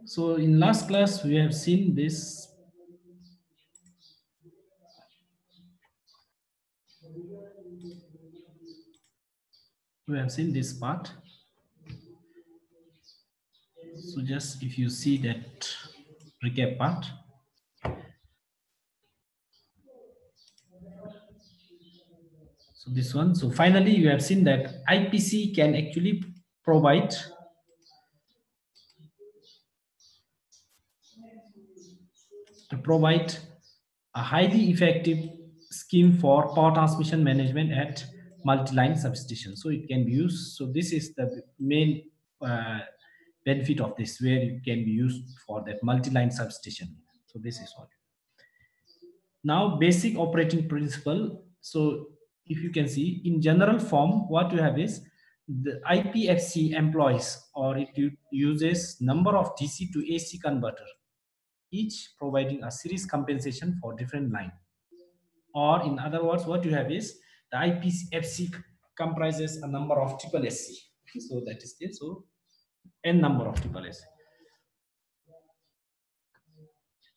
So in last class, we have seen this. We have seen this part. So just if you see that recap part. So this one. So finally, you have seen that IPC can actually provide a highly effective scheme for power transmission management at multi-line substation. So it can be used. So this is the main benefit of this, where it can be used for that multi-line substation. So this is what. Now basic operating principle. So if you can see in general form, what you have is the IPFC employs, or it uses number of DC to AC converter, each providing a series compensation for different line. Or in other words, what you have is the IPFC comprises a number of triple SC. So that is there. So n number of triple SC.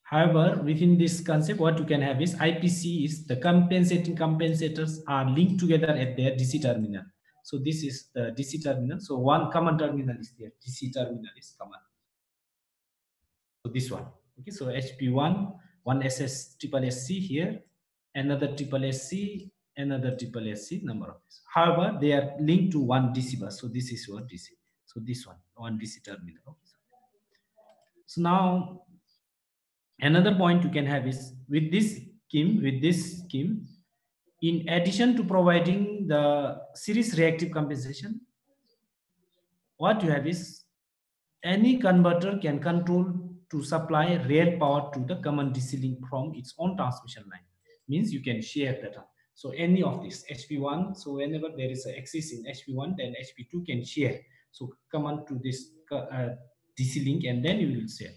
However, within this concept, what you can have is IPC is the compensating compensators are linked together at their DC terminal. So this is the DC terminal. So one common terminal is there. DC terminal is common. So this one. Okay. So HP1, one SS triple SC here, another triple SC, another triple SC, number of this. However, they are linked to one DC bus. So this is your DC. So this one DC terminal. Okay. So now another point you can have is with this scheme, in addition to providing the series reactive compensation, what you have is any converter can control to supply real power to the common DC link from its own transmission line. Means you can share data. So any of this HP1, so whenever there is an axis in HP1, then HP2 can share. So come on to this DC link, and then you will share.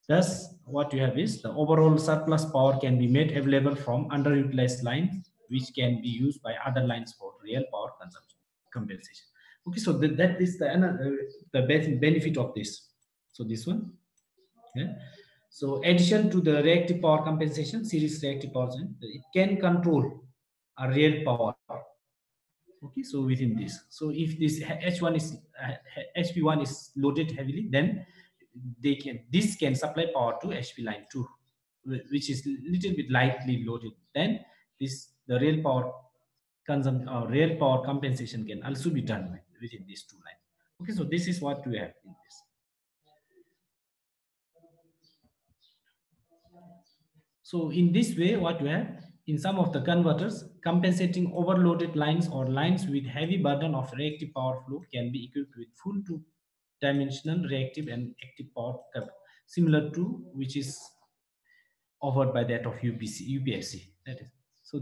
Thus, what you have is the overall surplus power can be made available from underutilized lines, which can be used by other lines for real power consumption compensation. Okay, so that is the benefit of this. So this one. Okay. So addition to the reactive power compensation, series reactive power, it can control a real power. Okay, so within this, so if this H1 is HP1 is loaded heavily, then this can supply power to HP line 2, which is little bit lightly loaded. Then this the real power consumption or real power compensation can also be done within these two lines. Okay, so this is what we have in this. So in this way, what we have in some of the converters, compensating overloaded lines or lines with heavy burden of reactive power flow can be equipped with full two-dimensional reactive and active power curve, similar to which is offered by that of UPFC. That is. So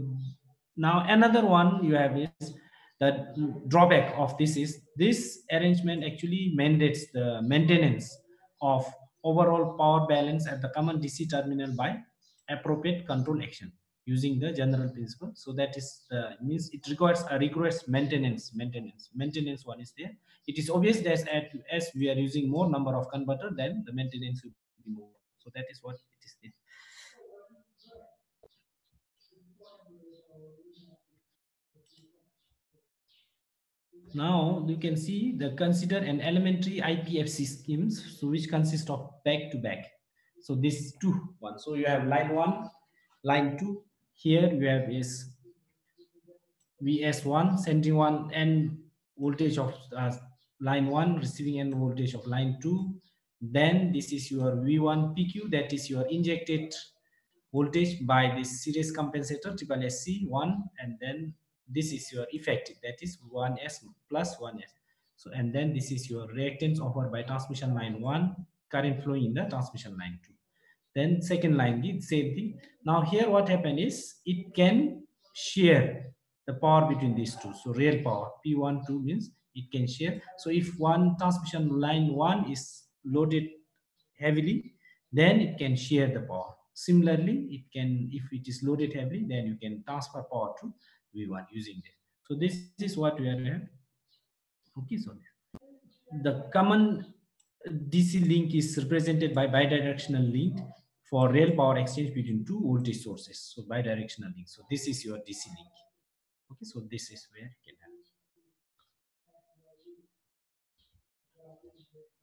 now another one you have is the drawback of this is this arrangement actually mandates the maintenance of overall power balance at the common DC terminal by appropriate control action using the general principle. So that is means it requires a rigorous maintenance one is there. It is obvious that as we are using more number of converter, then the maintenance will be more. So that is what it is there. Now you can see the consider an elementary IPFC schemes, so which consist of back to back. So this two one. So you have line one, line two. Here you have is VS1 sending one and voltage of line one, receiving end voltage of line two. Then this is your V1 PQ, that is your injected voltage by this series compensator triple SC1, and then this is your effective, that is 1S plus 1S. So and then this is your reactance offered by transmission line 1, current flowing in the transmission line 2. Then second line the same thing. Now here what happened is it can share the power between these two. So real power P1 2 means it can share. So if one transmission line 1 is loaded heavily, then it can share the power. Similarly, it can, if it is loaded heavily, then you can transfer power to V1 using this. So this is what we are. Okay, so the common DC link is represented by bidirectional link for real power exchange between two voltage sources. So bidirectional link. So this is your DC link. Okay, so this is where you can have.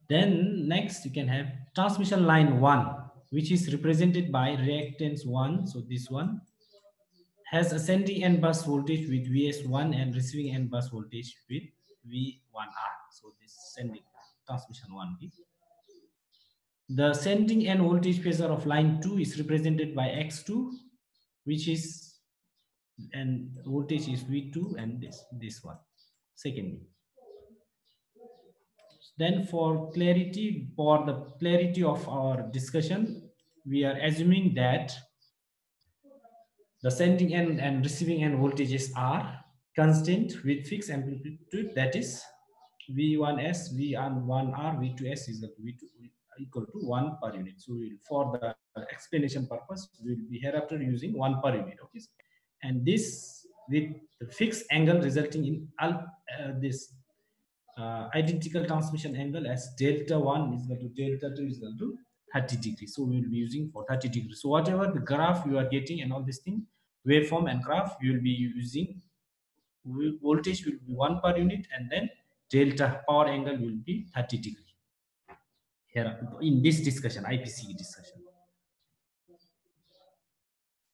Then next you can have transmission line 1, which is represented by reactance 1. So this one has ascending end bus voltage with VS1 and receiving end bus voltage with V1R. So this sending transmission 1. The sending end voltage phasor of line 2 is represented by X2, which is, and voltage is V2, and this one. Secondly, then for the clarity of our discussion, we are assuming that the sending end and receiving end voltages are constant with fixed amplitude, that is V1S, V1R, V2S is equal to 1 per unit. So for the explanation purpose, we will be hereafter using 1 per unit. Okay, and this with the fixed angle resulting in this identical transmission angle as delta 1 is equal to delta 2 is equal to 30 degrees. So we will be using for 30 degrees. So whatever the graph you are getting and all this thing, waveform and graph, you will be using voltage will be 1 per unit, and then delta power angle will be 30 degrees here in this discussion, IPC discussion.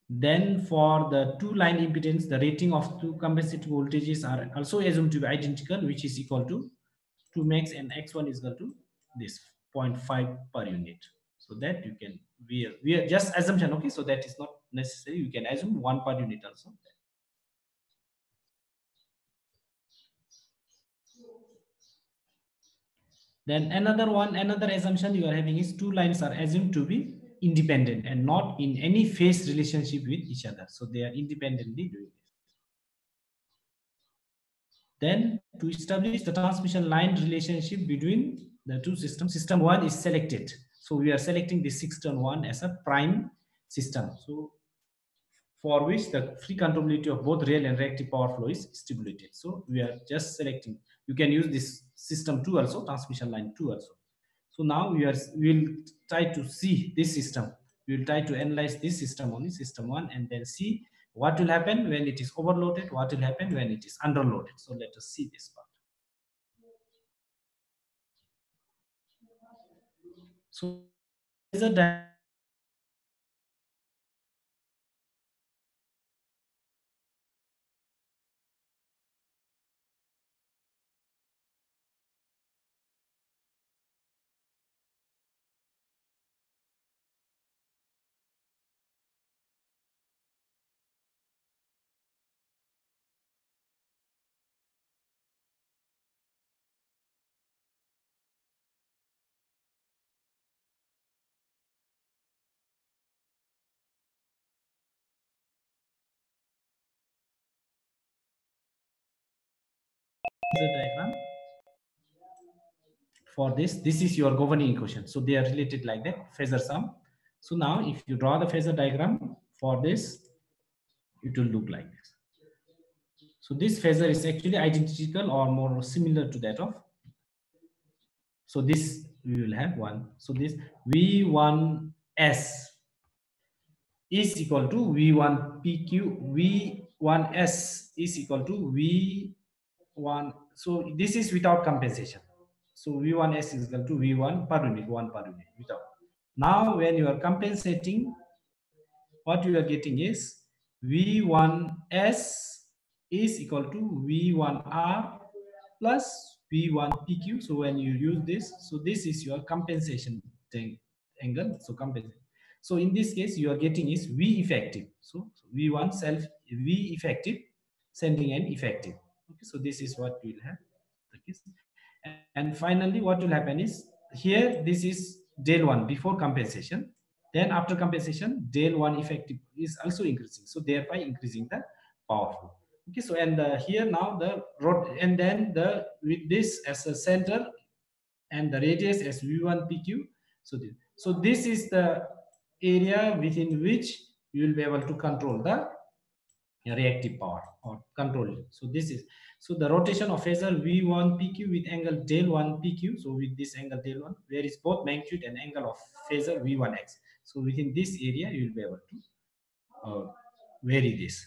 Then for the two line impedance, the rating of two compensating voltages are also assumed to be identical, which is equal to 2 max, and x1 is equal to this 0.5 per unit. So that you can, we are just assumption. Okay, so that is not necessary, you can assume 1 per unit also. Then another assumption you are having is two lines are assumed to be independent and not in any phase relationship with each other. So they are independently doing this. Then to establish the transmission line relationship between the two systems, system 1 is selected. So we are selecting the system 1 as a prime system. So for which the free controllability of both real and reactive power flow is stipulated. So we are just selecting. You can use this system 2 also, transmission line 2 also. So now we will try to see this system. We will try to analyze this system only, system 1, and then see what will happen when it is overloaded, what will happen when it is underloaded. So let us see this part. So the diagram for this is your governing equation. So they are related like that, phasor sum. So now if you draw the phasor diagram for this, it will look like this. So this phasor is actually identical or more similar to that of, so this we will have one. So this V1S is equal to V1PQ, V1S is equal to V1. So this is without compensation. So V1S is equal to V1 per unit, 1 per unit without. Now when you are compensating, what you are getting is V1S is equal to V1R plus V1PQ. So when you use this, so this is your compensation angle. So compensation. So in this case, you are getting is V effective. So V1 self, V effective, sending and effective. Okay, so this is what we'll have. Okay. And finally, what will happen is here, this is del 1 before compensation. Then after compensation, del 1 effective is also increasing. So thereby increasing the power flow. Okay, so and here now the rod, and then the with this as a center and the radius as V1 PQ. So this is the area within which you will be able to control the reactive power or control. So this is, so the rotation of phasor V1 PQ with angle del 1 PQ. So with this angle del 1, where is both magnitude and angle of phasor V1x. So within this area, you will be able to vary this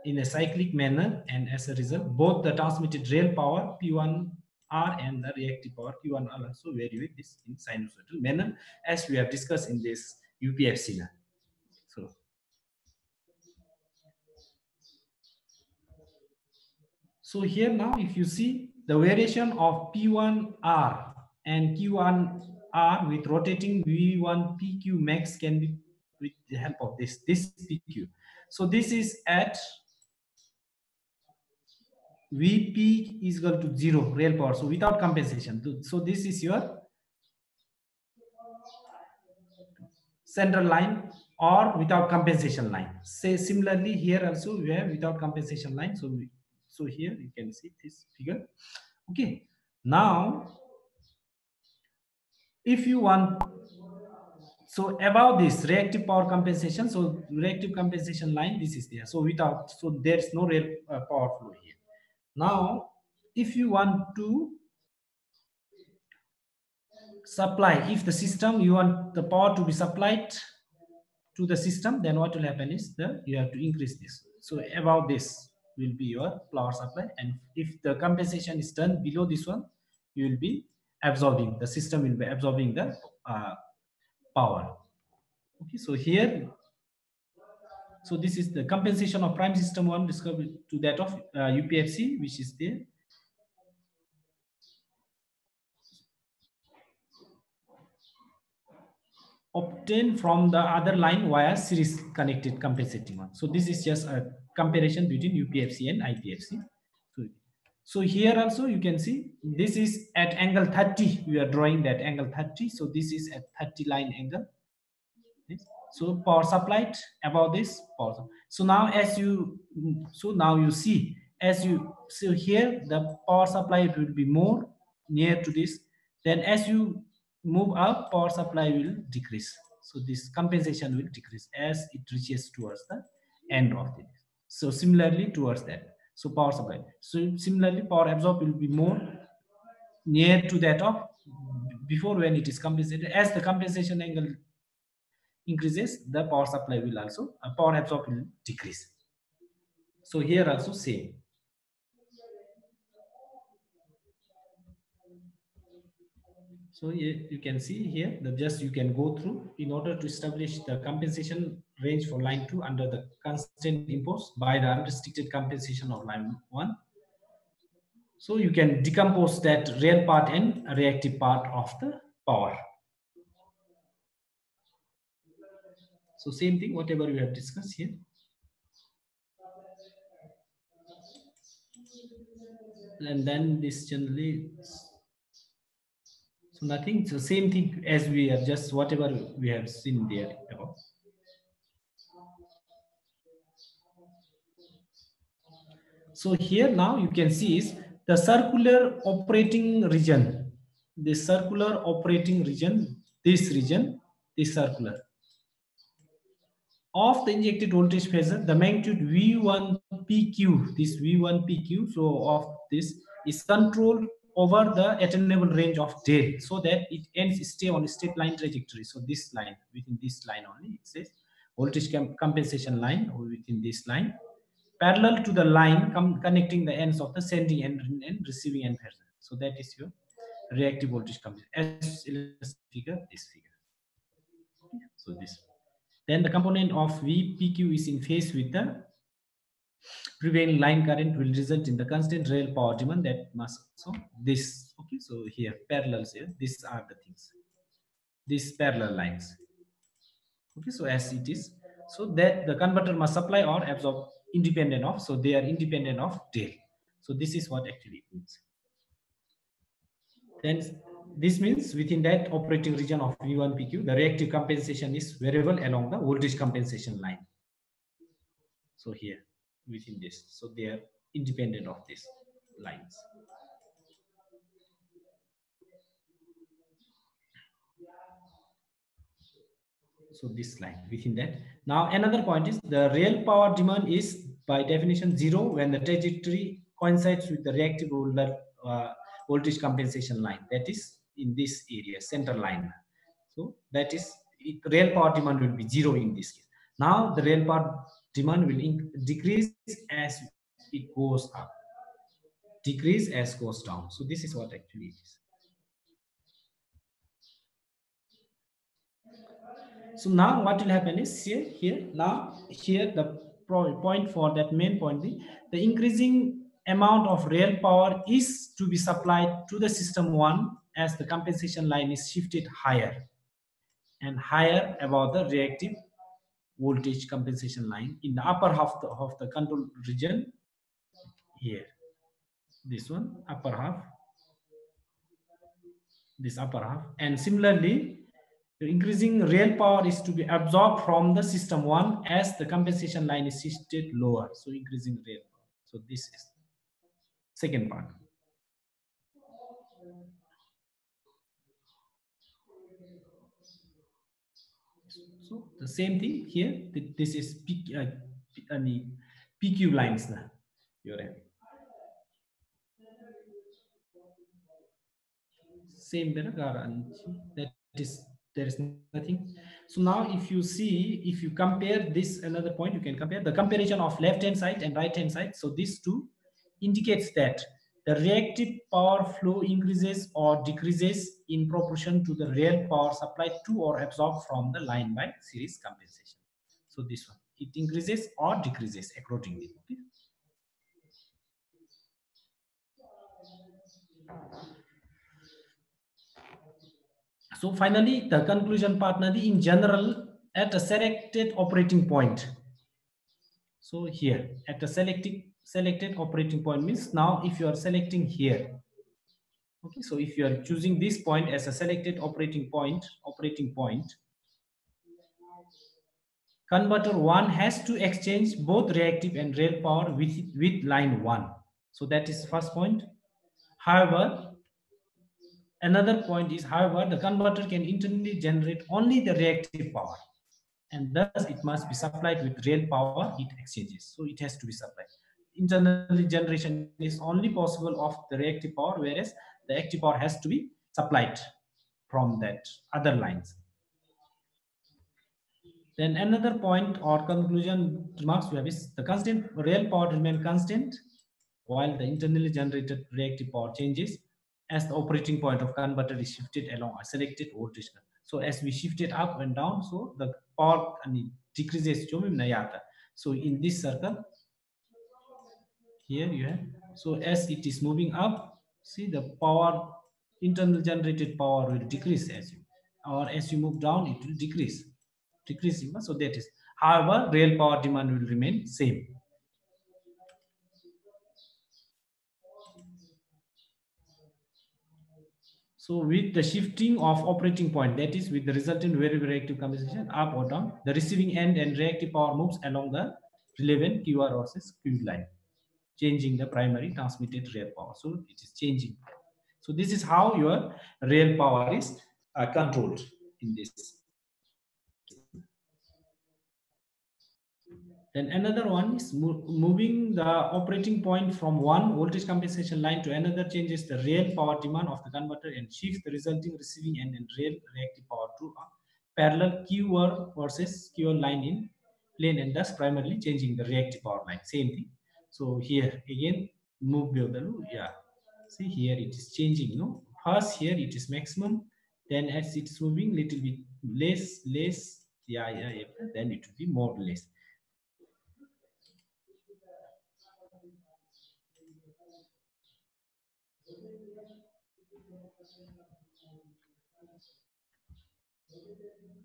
in a cyclic manner, and as a result, both the transmitted real power P1R and the reactive power Q1R also vary with this in sinusoidal manner, as we have discussed in this UPFC now. So here now, if you see the variation of P1R and Q1R with rotating V1 PQ max can be with the help of this PQ. So this is at Vp is equal to 0 real power, so without compensation. So this is your central line or without compensation line. Say similarly here also we have without compensation line. So here you can see this figure. Okay, now if you want, so above this reactive power compensation, so reactive compensation line, this is there. So without, so there is no real power flow here. Now if you want to supply, if the system, you want the power to be supplied to the system, then what will happen is that you have to increase this. So above this will be your power supply, and if the compensation is done below this one, you will be absorbing, the system will be absorbing the power. Okay, so here, so this is the compensation of prime system one discovered to that of UPFC, which is there. Obtained from the other line via series connected compensating one. So this is just a comparison between UPFC and IPFC. So here also you can see this is at angle 30. We are drawing that angle 30. So this is at 30 line angle. So power supplied above this power. So now as you, so now you see, as you, so here the power supply will be more near to this. Then as you move up, power supply will decrease. So this compensation will decrease as it reaches towards the end of this. So similarly towards that. So power supply. So similarly power absorb will be more near to that of before when it is compensated. As the compensation angle increases, the power supply will also, power absorb will decrease. So here also same. So you can see here that just you can go through in order to establish the compensation range for line 2 under the constraint imposed by the unrestricted compensation of line 1. So you can decompose that real part and reactive part of the power. So same thing, whatever we have discussed here. And then this generally, so nothing, so same thing as we have just whatever we have seen there above. So here now you can see is the circular operating region. The circular operating region, this region, this circular of the injected voltage phasor, the magnitude V1 PQ, this V1 PQ, so of this is controlled over the attainable range of del, so that it ends stay on a straight line trajectory. So this line, within this line only, it says voltage compensation line within this line, parallel to the line connecting the ends of the sending end and receiving end phasor. So that is your reactive voltage compensation, as figure, this figure. Okay. So this. Then the component of VPQ is in phase with the prevailing line current will result in the constant rail power demand that must, so this, okay, so here parallels here, these are the things, these parallel lines. Okay, so as it is, so that the converter must supply or absorb independent of, so they are independent of del. So this is what actually it means. Then this means within that operating region of V1 PQ, the reactive compensation is variable along the voltage compensation line. So here within this, so they are independent of these lines. So this line within that. Now another point is the real power demand is by definition 0 when the trajectory coincides with the reactive voltage compensation line, that is in this area, center line. So that is real power demand will be 0 in this case. Now the real power demand will decrease as it goes up, decrease as goes down. So this is what actually it is. So now what will happen is here the point for that main point, the increasing amount of real power is to be supplied to the system 1 as the compensation line is shifted higher and higher above the reactive voltage compensation line in the upper half of the control region here. This one, upper half, this upper half, and similarly the increasing real power is to be absorbed from the system 1 as the compensation line is shifted lower. So increasing real power. So this is second part. So the same thing here. This is PQ lines now. You're having same that is, there is nothing. So now if you see, if you compare this, another point you can compare the comparison of left hand side and right hand side. So these two indicates that the reactive power flow increases or decreases in proportion to the real power supplied to or absorbed from the line by series compensation. So this one, it increases or decreases accordingly. Okay? So finally, the conclusion part, in general, at a selected operating point. So here, at a selected operating point means now if you are selecting here, okay, so if you are choosing this point as a selected operating point, converter 1 has to exchange both reactive and real power with line 1. So that is first point. However, another point is, however, the converter can internally generate only the reactive power, and thus it must be supplied with real power heat exchangers. So it has to be supplied. Internally generation is only possible of the reactive power, whereas the active power has to be supplied from that other lines. Then another point or conclusion remarks we have is the constant real power remain constant while the internally generated reactive power changes as the operating point of converter is shifted along a selected voltage. So as we shift it up and down, so the power decreases. So in this circle, here you have, so as it is moving up, see the power, internal generated power will decrease as you, or as you move down, it will decreasing. So that is, however, real power demand will remain same. So with the shifting of operating point, that is with the resultant variable reactive compensation up or down, the receiving end and reactive power moves along the relevant QR versus Q line, changing the primary transmitted real power. So it is changing. So this is how your real power is controlled in this. Then another one is moving the operating point from one voltage compensation line to another changes the real power demand of the converter and shifts the resulting receiving end and real reactive power to a parallel QR versus QR line in plane, and thus primarily changing the reactive power line. Same thing. So here again, move the loop. Yeah. See here it is changing. No, first here it is maximum. Then as it's moving little bit less. Yeah. Then it will be more or less.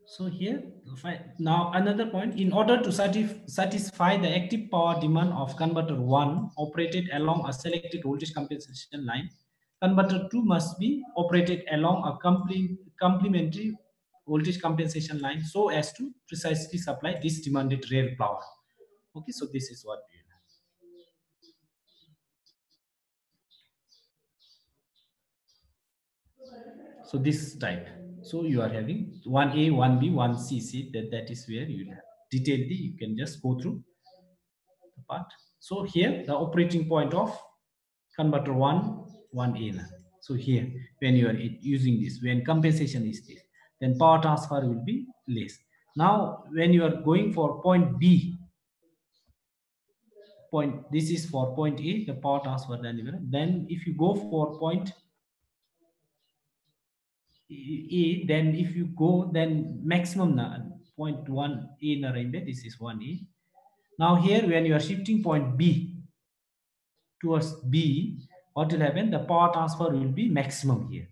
So here, now another point, in order to satisfy the active power demand of converter 1 operated along a selected voltage compensation line, converter 2 must be operated along a complementary voltage compensation line so as to precisely supply this demanded real power. Okay, so this is what we have. So this type. So you are having 1A, 1B, 1C. See that is where you have detailedly. You can just go through the part. So here the operating point of converter 1A. So here when you are using this, when compensation is this, then power transfer will be less. Now when you are going for point B, this is for point A, the power transfer then if you go for point A, then if you go then maximum point 1A, this is 1A. Now here when you are shifting point B towards B, what will happen? The power transfer will be maximum here.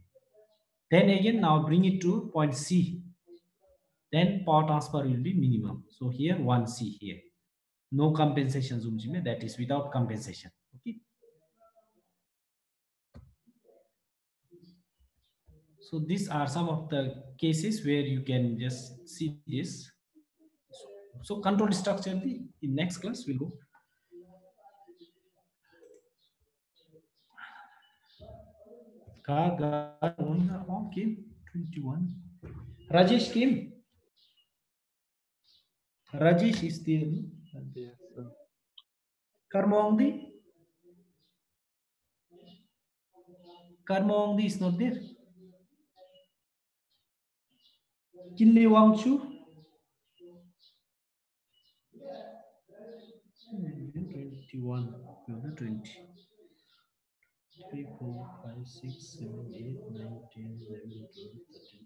Then again now bring it to point C, then power transfer will be minimum. So here 1C here. No compensation, that is without compensation. Okay. So these are some of the cases where you can just see this. So control structure, in next class we'll go. Okay, 21. Rajesh came. Rajesh is there. Yes, sir. Karmaongdi? Karmaongdi is not there. Kinle Wangshu? 21. 20. 3, 4, 5, 6, 7, 8, 9, 10, 11, 12, 13,